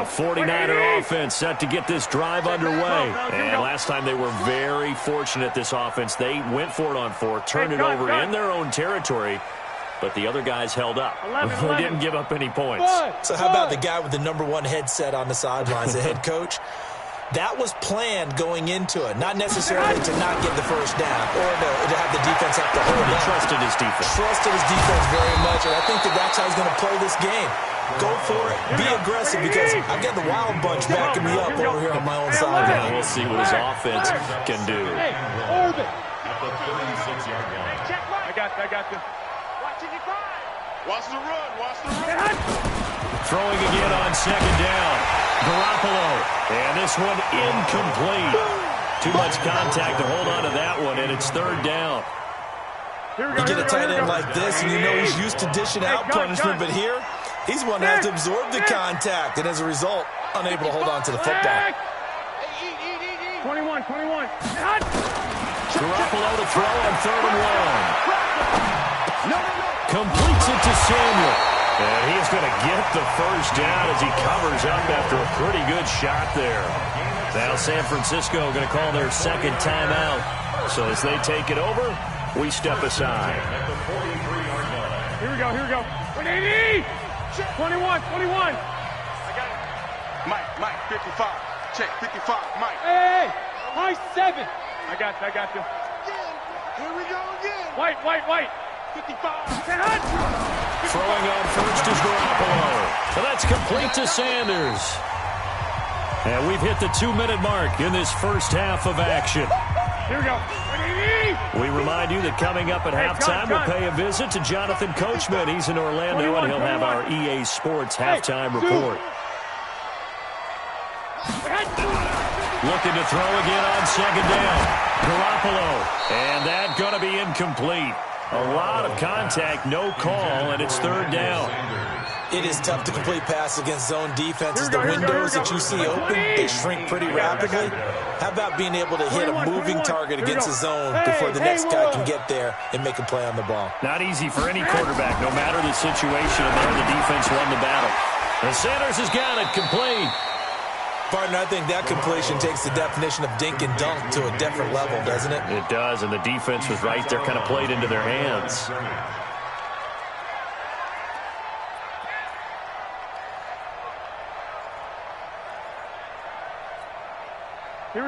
49er offense set to get this drive underway. And last time they were very fortunate, this offense. They went for it on fourth, turned it over in their own territory, but the other guys held up. They didn't give up any points. So how about the guy with the #1 headset on the sidelines, the head coach? That was planned going into it, not necessarily to not get the first down or to have the defense have to hold He up. trusted his defense. Trusted his defense very much, and I think that's how he's going to play this game. Go for it. Be aggressive, because I've got the wild bunch backing me up over here on my own side. And we'll see what his offense can do. Hey, Orbit. At the 36-yard line. I got you. Watch the run. Throwing again on second down. Garoppolo. And this one incomplete. Too much contact to hold on to that one, and it's third down. You get a tight end like this, and you know he's used to dishing out punishment, but here, he's one that has to absorb the contact, and as a result, unable to hold on to the football. 21. Garoppolo to throw on 3rd and 1. Completes it to Samuel. And he's going to get the first down as he covers up after a pretty good shot there. Now San Francisco going to call their second timeout. So as they take it over, we step aside. Here we go. 180. 21. I got it. Mike, 55. Check, 55. Mike. Hey, Mike 7. I got you. Here we go again. White. 55. Throwing on first is Garoppolo. So that's complete to Sanders. And we've hit the 2-minute mark in this first half of action. Here we go. 180. We remind you that coming up at halftime, we'll pay a visit to Jonathan Coachman. He's in Orlando, and he'll have our EA Sports halftime report. Looking to throw again on second down. Garoppolo. And that's going to be incomplete. A lot of contact, no call, and it's third down. It is tough to complete pass against zone defenses. The windows that you see open, they shrink pretty rapidly. How about being able to hit a moving target against a zone before the next guy can get there and make a play on the ball? Not easy for any quarterback, no matter the situation, and there the defense won the battle. And Sanders has got it complete. Partner, I think that completion takes the definition of dink and dunk to a different level, doesn't it? It does, and the defense was right there, kind of played into their hands.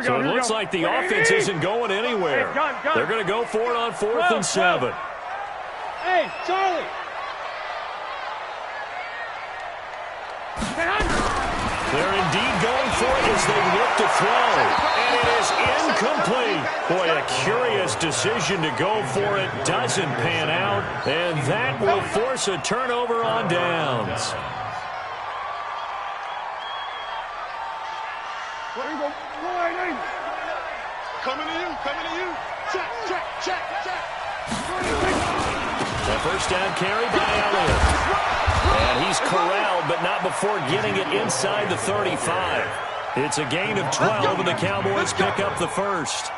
So it looks like the offense isn't going anywhere. They're going to go for it on 4th and 7. Hey, Charlie. They're indeed going for it as they look to throw. And it is incomplete. Boy, a curious decision to go for it doesn't pan out. And that will force a turnover on downs. Coming to you. Check. The first down carry by Elliott. And he's corralled, but not before getting it inside the 35. It's a gain of 12, and the Cowboys pick up the first.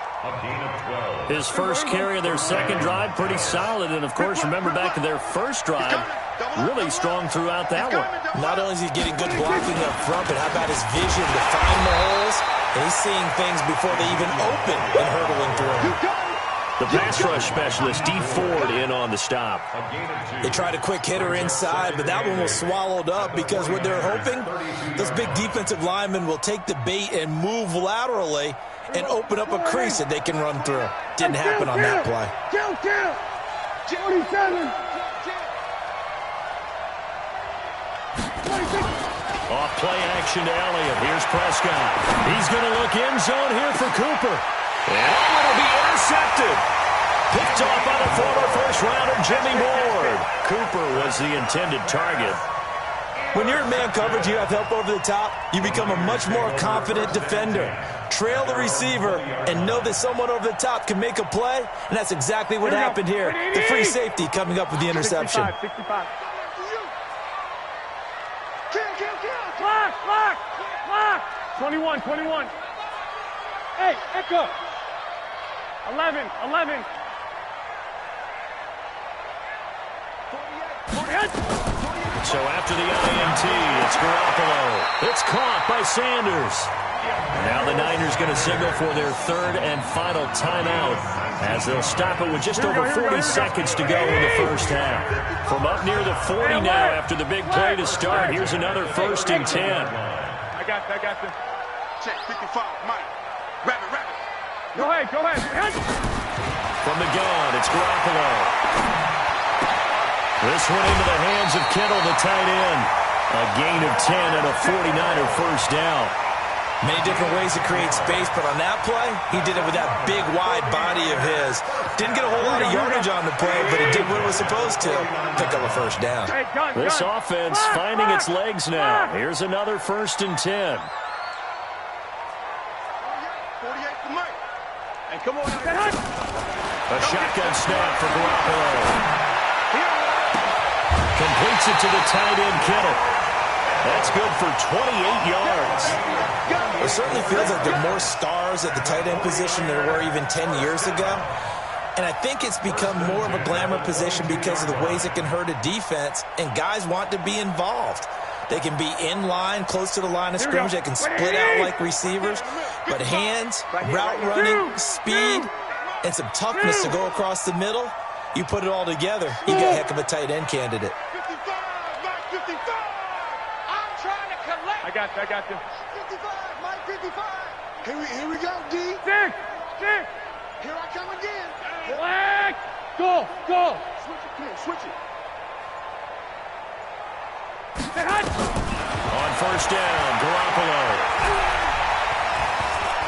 His first carry of their second drive, pretty solid. And, of course, remember back to their first drive, really strong throughout that one. Not only is he getting good blocking up front, but how about his vision to find the holes? And he's seeing things before they even open and hurdling through. The pass rush specialist, D. Ford, in on the stop. They tried a quick hitter inside, but that one was swallowed up because what they're hoping, those big defensive linemen will take the bait and move laterally and open up a crease that they can run through. Didn't happen on that play. 47. Off play action to Elliott. Here's Prescott. He's going to look end zone here for Cooper. And it'll be intercepted. Picked off by the former first-rounder Jimmy Ward. Cooper was the intended target. When you're in man coverage, you have help over the top, you become a much more confident defender. Trail the receiver and know that someone over the top can make a play, and that's exactly what happened here. The free safety coming up with the interception. 65. Block. 21. Hey, Echo. 11. 48. So after the INT, it's Garoppolo. It's caught by Sanders. Now the Niners going to signal for their third and final timeout as they'll stop it with just over 40 seconds to go in the first half. From up near the 40 now after the big play to start, here's another 1st and 10. I got this. Check 55, Mike. Rabbit. Go ahead. From the gun, it's Garoppolo. This one into the hands of Kittle, the tight end. A gain of 10 and a 49er first down. Many different ways to create space, but on that play, he did it with that big, wide body of his. Didn't get a whole lot of yardage on the play, but it did what it was supposed to. Pick up a first down. This offense finding its legs now. Here's another 1st and 10. 48 for Mike. Hey, come on. A shotgun snap for Garoppolo. Completes it to the tight end, Kittle. That's good for 28 yards. It certainly feels like there are more stars at the tight end position than there were even 10 years ago. And I think it's become more of a glamour position because of the ways it can hurt a defense, and guys want to be involved. They can be in line, close to the line of scrimmage. They can split out like receivers. But hands, route running, speed, and some toughness to go across the middle, you put it all together, you got a heck of a tight end candidate. 55. I'm trying to collect. I got this. 55, Mike 55. Here we go, D. Six. Here I come again. Collect. Go. Switch it. On first down, Garoppolo.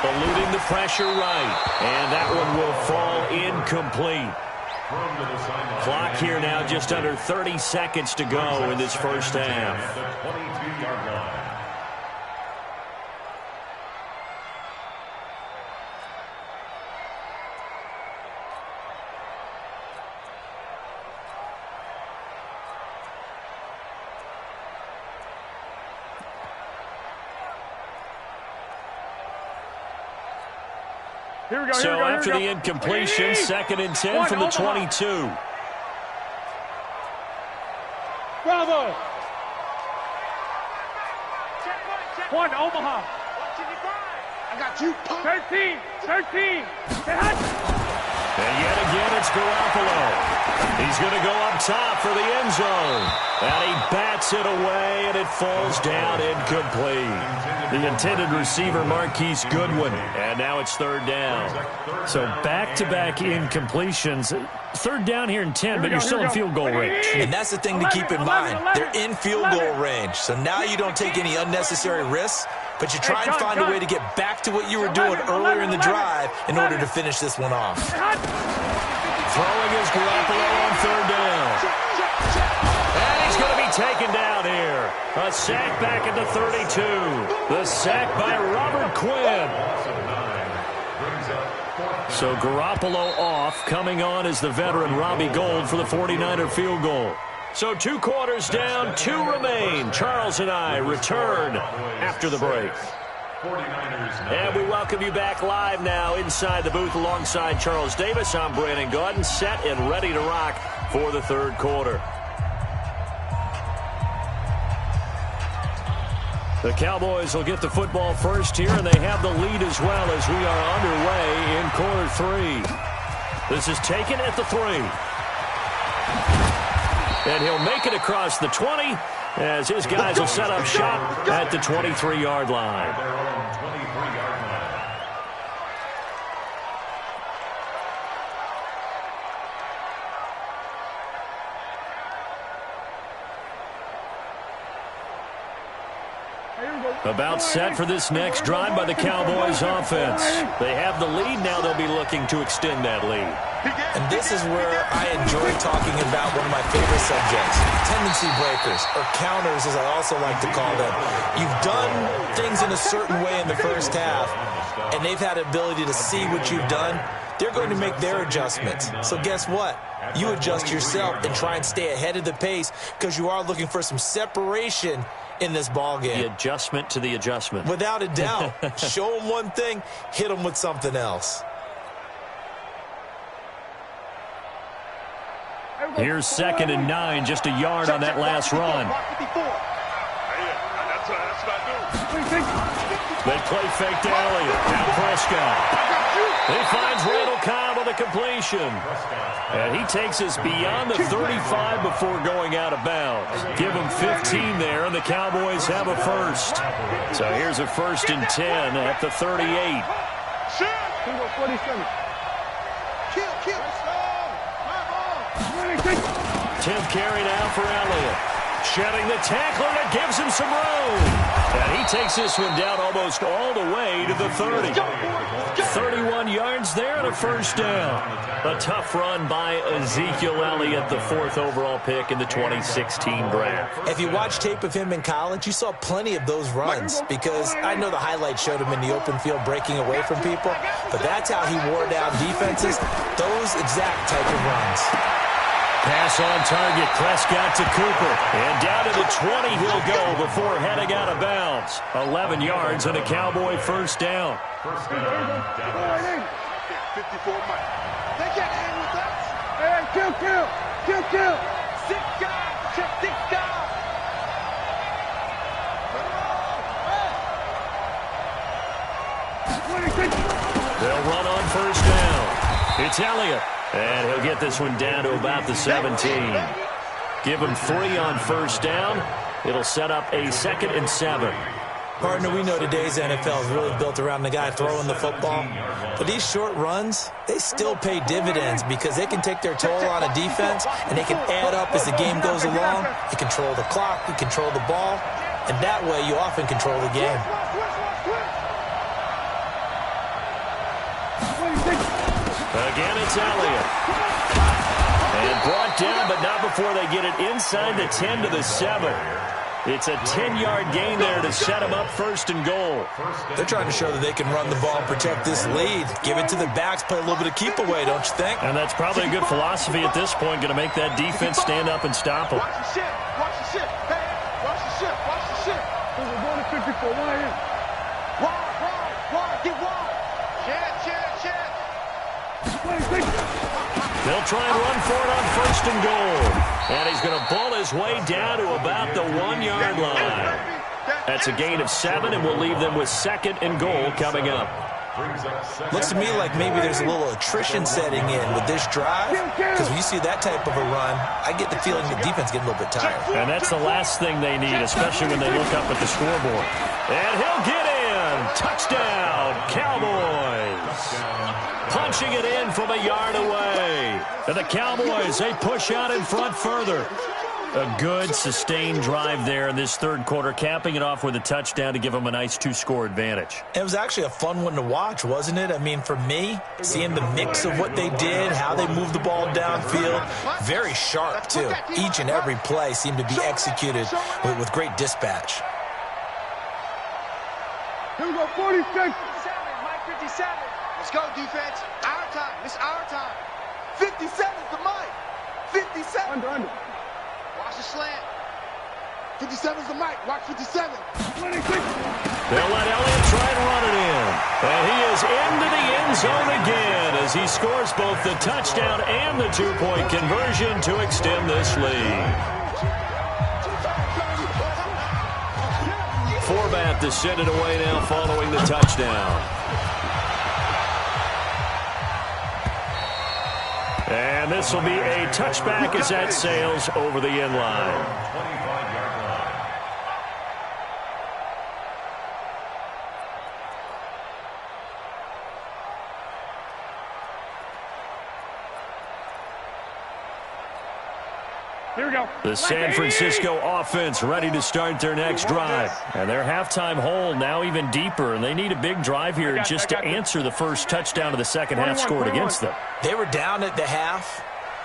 Eluding the pressure right. And that one will fall incomplete. Clock here now just under 30 seconds to go in this first half. So after the incompletion, 2nd and 10 from the 22. Bravo. One, Omaha. I got you. 13. And yet again, it's Garoppolo. He's going to go up top for the end zone. And he bats it away, and it falls down incomplete. The intended receiver, Marquise Goodwin. And now it's 3rd down. So back-to-back incompletions. 3rd down here in 10, but you're still in field goal range. And that's the thing to keep in mind. They're in field goal range. So now you don't take any unnecessary risks, but you try and find a way to get back to what you were doing earlier in the drive in order to finish this one off. Throwing is Garoppolo on 3rd down. And he's going to be taken down here. A sack back at the 32. The sack by Robert Quinn. So Garoppolo off. Coming on is the veteran Robbie Gould for the 49er field goal. So 2 quarters down, 2 remain. Charles and I return after the break. And we welcome you back live now inside the booth alongside Charles Davis. I'm Brandon Gaudin, set and ready to rock for the 3rd quarter. The Cowboys will get the football first here, and they have the lead as well as we are underway in quarter 3. This is taken at the 3. And he'll make it across the 20 as his guys will set up shop at the 23-yard line. About set for this next drive by the Cowboys offense. They have the lead now. They'll be looking to extend that lead. And this is where I enjoy talking about one of my favorite subjects, tendency breakers, or counters as I also like to call them. You've done things in a certain way in the first half, and they've had the ability to see what you've done. They're going to make their adjustments. So guess what? You adjust yourself and try and stay ahead of the pace because you are looking for some separation in this ball game. The adjustment to the adjustment. Without a doubt. Show them one thing, hit them with something else. Here's 2nd and 9, just a yard on that last run. They play fake to Elliott. Now Prescott. He finds Randall Cobb on the completion. And he takes us beyond the 35 before going out of bounds. Give him 15 there, and the Cowboys have a first. So here's a 1st and 10 at the 38. Tim carry now for Elliott. Shedding the tackler that gives him some room. And he takes this one down almost all the way to the 30. 31 yards there and a first down. A tough run by Ezekiel Elliott, the 4th overall pick in the 2016 draft. If you watch tape of him in college, you saw plenty of those runs because I know the highlights showed him in the open field breaking away from people, but that's how he wore down defenses, those exact type of runs. Pass on target, Prescott to Cooper. And down to the 20 he'll go before heading out of bounds. 11 yards and a Cowboy first down. 54 Mike. They can't hang with us. Hey, kill. 6 guys, just 6 guys. They'll run on first down. It's Elliott. And he'll get this one down to about the 17. Give him 3 on first down. It'll set up a 2nd and 7. Partner, we know today's NFL is really built around the guy throwing the football. But these short runs, they still pay dividends because they can take their toll on a defense and they can add up as the game goes along. You control the clock, you control the ball, and that way you often control the game. Again, it's Elliott. And brought down, but not before they get it inside the 10 to the 7. It's a 10-yard gain there to set him up 1st and goal. They're trying to show that they can run the ball and protect this lead. Give it to the backs, play a little bit of keep away, don't you think? And that's probably a good philosophy at this point, going to make that defense stand up and stop them. Watch the shit. Hey, watch the shit. We're going to 54. Wide. Get wide. Chance. They'll try and run for it on 1st and goal. And he's going to ball his way down to about the 1-yard line. That's a gain of 7, and we'll leave them with 2nd and goal coming up. Looks to me like maybe there's a little attrition setting in with this drive, because when you see that type of a run, I get the feeling the defense getting a little bit tired. And that's the last thing they need, especially when they look up at the scoreboard. And he'll get in. Touchdown, Cowboys. Punching it in from a yard away. And the Cowboys, they push out in front further. A good, sustained drive there in this 3rd quarter, capping it off with a touchdown to give them a nice 2-score advantage. It was actually a fun one to watch, wasn't it? I mean, for me, seeing the mix of what they did, how they moved the ball downfield, very sharp, too. Each and every play seemed to be executed with great dispatch. Here we go, 46. 57, Mike 57. Let's go, defense. Our time. It's our time. 57's the Mike. 57. Under. Watch the slant. 57's the Mike. Watch 57. 26. They'll let Elliott try and run it in. And he is into the end zone again as he scores both the touchdown and the 2-point conversion to extend this lead. Forbat to send it away now following the touchdown. And this will be a touchback as that sails over the end line. Here we go. The San Francisco offense ready to start their next drive. And their halftime hole now even deeper, and they need a big drive here just to answer the first touchdown of the second half scored against them. They were down at the half.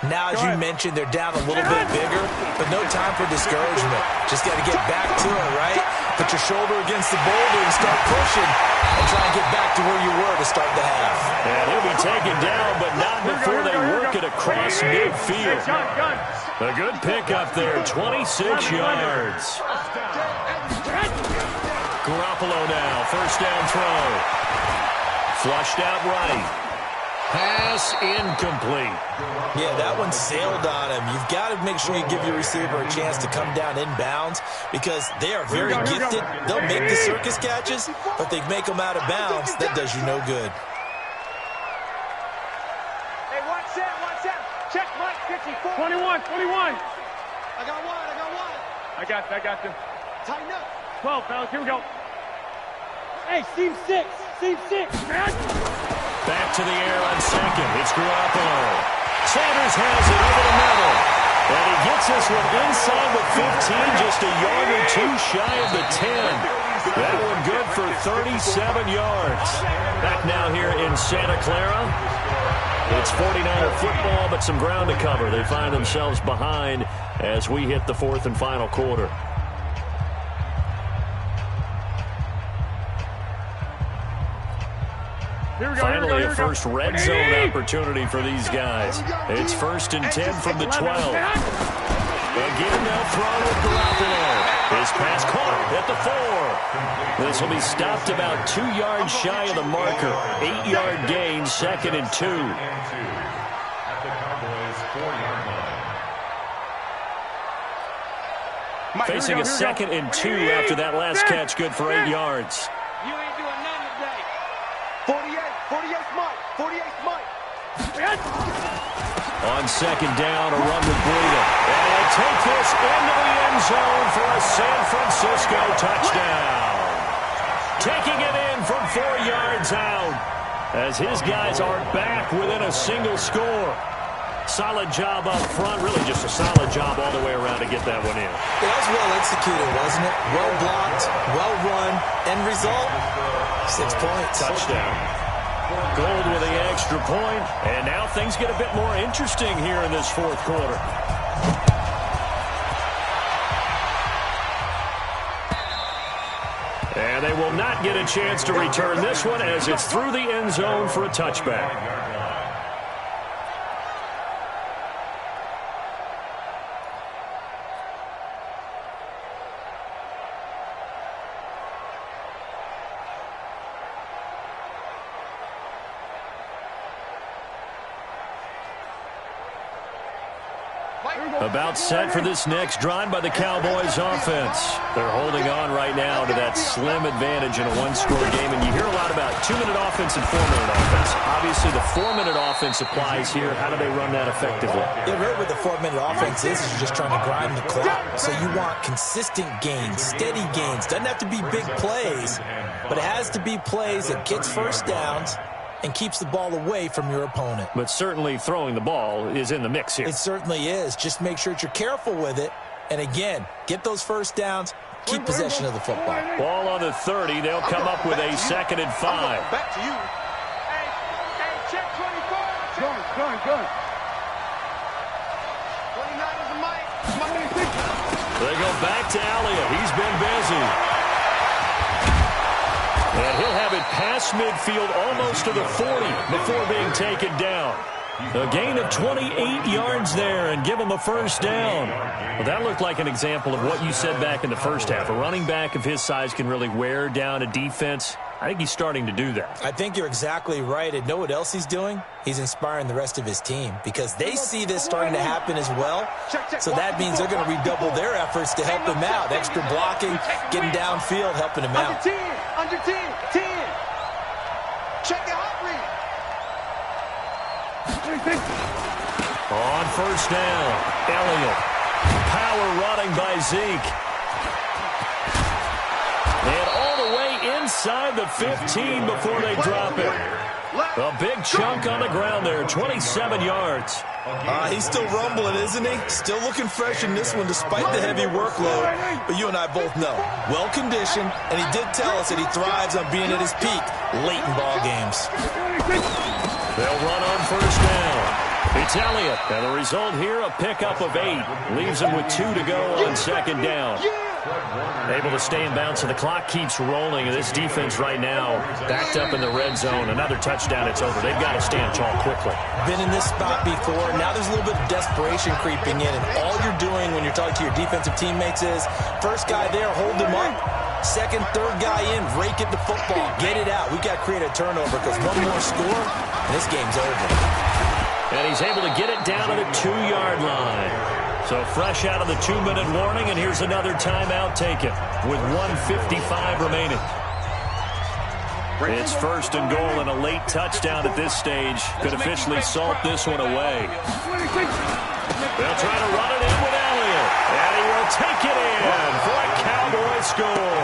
Now, as you mentioned, they're down a little bit bigger, but no time for discouragement. Just got to get back to it, right? Put your shoulder against the boulder and start pushing and try and get back to where you were to start the half. And he'll be taken down, but not before they work it across midfield. A good pickup there, 26 yards. Garoppolo now, first down throw. Flushed out right. Pass incomplete. Yeah, that one sailed on him. You've got to make sure you give your receiver a chance to come down inbounds because they are very gifted. They'll make the circus catches, but they make them out of bounds. That does you no good. Hey, watch that. Check Mike, 54. 21. I got one. I got you. Tighten up. 12, fellas, here we go. Hey, seam 6, man. Back to the air on second. It's Garoppolo. Sanders has it over the middle. And he gets this one inside the 15, just a yard or two shy of the 10. That one good for 37 yards. Back now here in Santa Clara. It's 49er football, but some ground to cover. They find themselves behind as we hit the fourth and final quarter. Finally, a first red zone opportunity for these guys. It's 1st and 10 from the 12. Again, they'll throw with Garoppolo. His pass caught at the 4. This will be stopped about 2 yards shy of the marker. 8-yard gain, 2nd and 2. Facing a 2nd and 2 after that last catch, good for 8 yards. You ain't doing nothing today. 48's Mike. On 2nd down, a run with Breida. And he'll take this into the end zone for a San Francisco touchdown. Taking it in from 4 yards out as his guys are back within a single score. Solid job up front, really just a solid job all the way around to get that one in. That was well executed, wasn't it? Well blocked, well run. End result, 6 points. Touchdown. Gold with the extra point, and now things get a bit more interesting here in this fourth quarter. And they will not get a chance to return this one as it's through the end zone for a touchback. About set for this next drive by the Cowboys offense. They're holding on right now to that slim advantage in a one-score game, and you hear a lot about 2-minute offense and 4-minute offense. Obviously, the 4-minute offense applies here. How do they run that effectively? Yeah, right where the 4-minute offense is you're just trying to grind the clock. So you want consistent gains, steady gains. Doesn't have to be big plays, but it has to be plays that gets first downs and keeps the ball away from your opponent. But certainly throwing the ball is in the mix here. It certainly is. Just make sure that you're careful with it. And again, get those first downs, keep possession of the football. Ball on the 30. They'll come up with a 2nd and 5. Back to you. Hey, check 24. Good. 29 is a Mike. They go back to Elliott. He's been busy. And he'll have it past midfield almost to the 40 before being taken down. A gain of 28 yards there and give him a first down. Well, that looked like an example of what you said back in the first half. A running back of his size can really wear down a defense. I think he's starting to do that. I think you're exactly right. And know what else he's doing? He's inspiring the rest of his team because they see this starting to happen as well. So that means they're going to redouble their efforts to help him out. Extra blocking, getting downfield, helping him out. Under 10. Check the hot read. On first down, Elliott. Power running by Zeke. And all the way inside the 15 before they drop it. A big chunk on the ground there, 27 yards. He's still rumbling, isn't he? Still looking fresh in this one despite the heavy workload. But you and I both know, well-conditioned, and he did tell us that he thrives on being at his peak late in ball games. They'll run on first down. It's Elliott, and the result here, a pickup of 8. Leaves him with 2 to go on 2nd down. Able to stay in bounds, so the clock keeps rolling. And this defense right now backed up in the red zone. Another touchdown, it's over. They've got to stand tall quickly. Been in this spot before. Now there's a little bit of desperation creeping in. And all you're doing when you're talking to your defensive teammates is, first guy there, hold him up. Second, third guy in, rake at the football. Get it out. We've got to create a turnover because one more score, and this game's over. And he's able to get it down to the 2-yard line. So fresh out of the 2-minute warning, and here's another timeout taken with 1:55 remaining. It's first and goal, and a late touchdown at this stage could officially salt this one away. They'll try to run it in with Elliott, and he will take it in for a Cowboy score.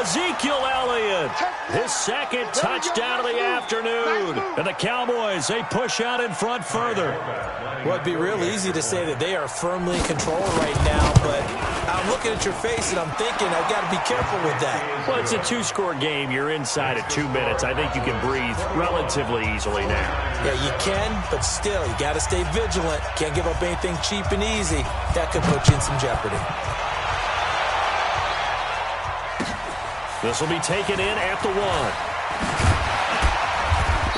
Ezekiel Elliott, his second touchdown of the afternoon. And the Cowboys, they push out in front further. Well, it'd be real easy to say that they are firmly in control right now, but I'm looking at your face and I'm thinking I've got to be careful with that. Well, it's a 2-score game. You're inside at 2 minutes. I think you can breathe relatively easily now. Yeah, you can, but still, you got to stay vigilant. Can't give up anything cheap and easy. That could put you in some jeopardy. This will be taken in at the 1.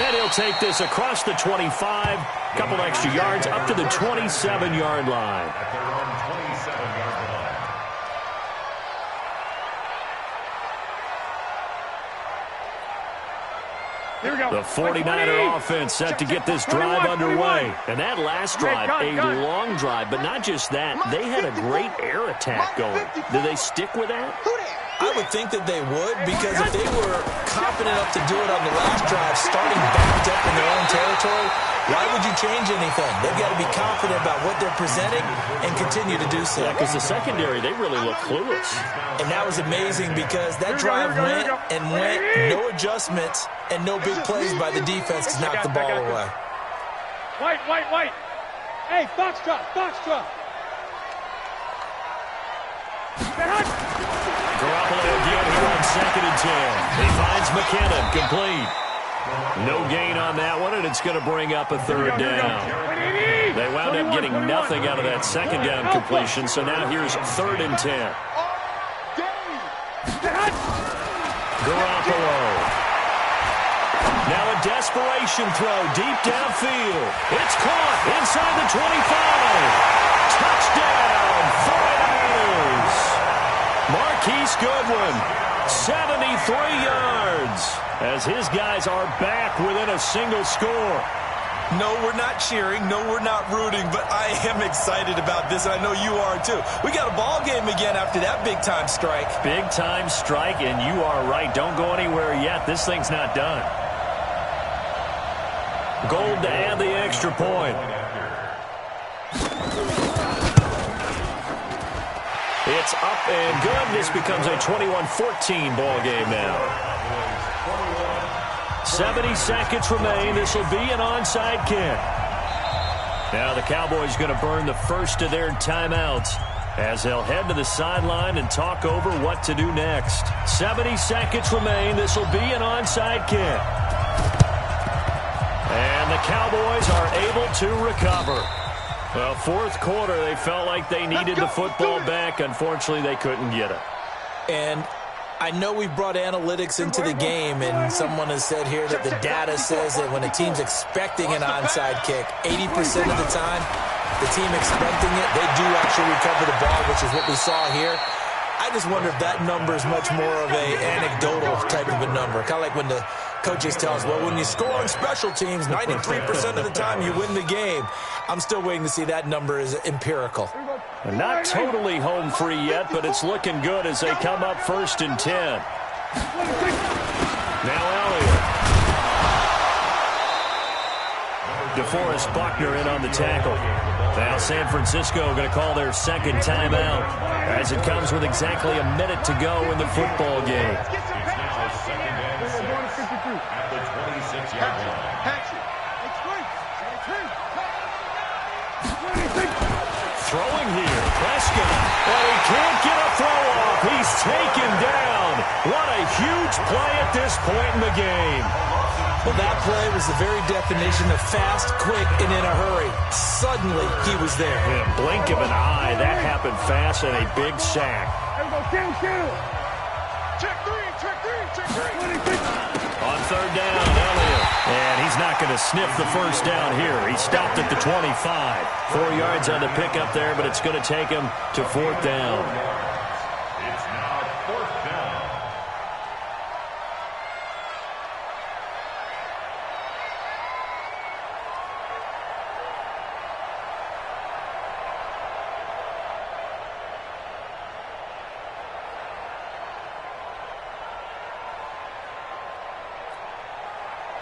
And he'll take this across the 25. Couple extra yards up to the 27-yard line. The 49er offense set to get this drive underway. And that last drive, a long drive, but not just that. They had a great air attack going. Did they stick with that? I would think that they would, because if they were confident enough to do it on the last drive, starting backed up in their own territory, why would you change anything? They've got to be confident about what they're presenting and continue to do so. Yeah, because the secondary, they really look clueless. And that was amazing because that drive went and went, no adjustments, and no big plays by the defense to knock the ball away. White. Hey, Foxtrot. Garoppolo again here on 2nd and 10. He finds McKinnon, complete. No gain on that one, and it's going to bring up a 3rd down. They wound up getting nothing out of that 2nd down completion, so now here's 3rd and 10. Garoppolo. Now a desperation throw deep downfield. It's caught inside the 25. Touchdown, 49ers. Marquise Goodwin, 73 yards, as his guys are back within a single score. No, we're not cheering. No, we're not rooting, but I am excited about this, and I know you are too. We got a ball game again after that big-time strike. Big-time strike, and you are right. Don't go anywhere yet. This thing's not done. Gold to add the extra point. It's up and good. This becomes a 21-14 ball game now. 70 seconds remain. This will be an onside kick. Now the Cowboys going to burn the first of their timeouts as they'll head to the sideline and talk over what to do next. 70 seconds remain. This will be an onside kick. And the Cowboys are able to recover. Well, 4th quarter, they felt like they needed the football back. Unfortunately, they couldn't get it. And I know we've brought analytics into the game, and someone has said here that the data says that when a team's expecting an onside kick, 80% of the time, the team expecting it, they do actually recover the ball, which is what we saw here. I just wonder if that number is much more of a anecdotal type of a number. Kind of like when the coaches tell us, well, when you score on special teams, 93% of the time you win the game. I'm still waiting to see that number is empirical. Not totally home free yet, but it's looking good as they come up 1st and 10. Now Elliott. DeForest Buckner in on the tackle. Now San Francisco going to call their 2nd timeout as it comes with exactly a minute to go in the football game. Throwing here, Prescott, and he can't get a throw off. He's taken down. What a huge play at this point in the game. Well, that play was the very definition of fast, quick, and in a hurry. Suddenly, he was there. In a blink of an eye, that happened fast and a big sack. On 3rd down, Elliott. And he's not going to sniff the first down here. He stopped at the 25. 4 yards on the pickup there, but it's going to take him to 4th down. It's now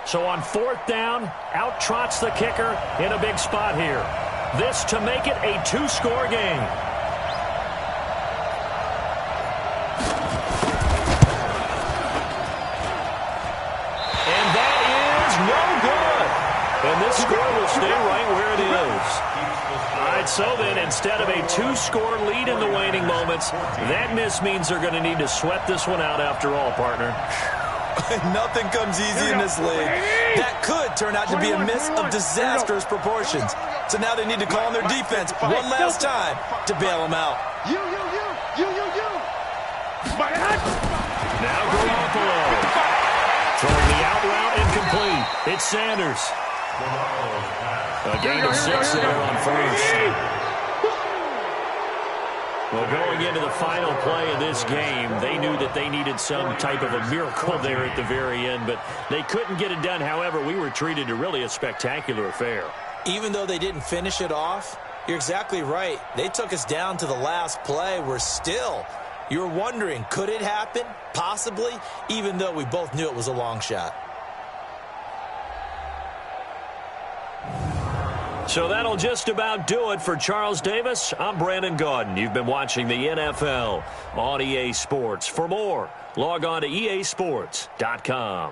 So on 4th down, out trots the kicker in a big spot here. This to make it a 2-score game. And that is no good. And this score will stay right where it is. All right, so then instead of a 2-score lead in the waning moments, that miss means they're going to need to sweat this one out after all, partner. Nothing comes easy in this league. That could turn out to be a miss of disastrous proportions. So now they need to call on their defense one last time to bail them out. You. Now Garoppolo. Throwing the out route incomplete. It's Sanders. A gain of 6 there on first. Well, going into the final play of this game, they knew that they needed some type of a miracle there at the very end, but they couldn't get it done. However, we were treated to really a spectacular affair. Even though they didn't finish it off, you're exactly right. They took us down to the last play. We're still, you're wondering, could it happen? Possibly, even though we both knew it was a long shot. So that'll just about do it for Charles Davis. I'm Brandon Gaudin. You've been watching the NFL on EA Sports. For more, log on to easports.com.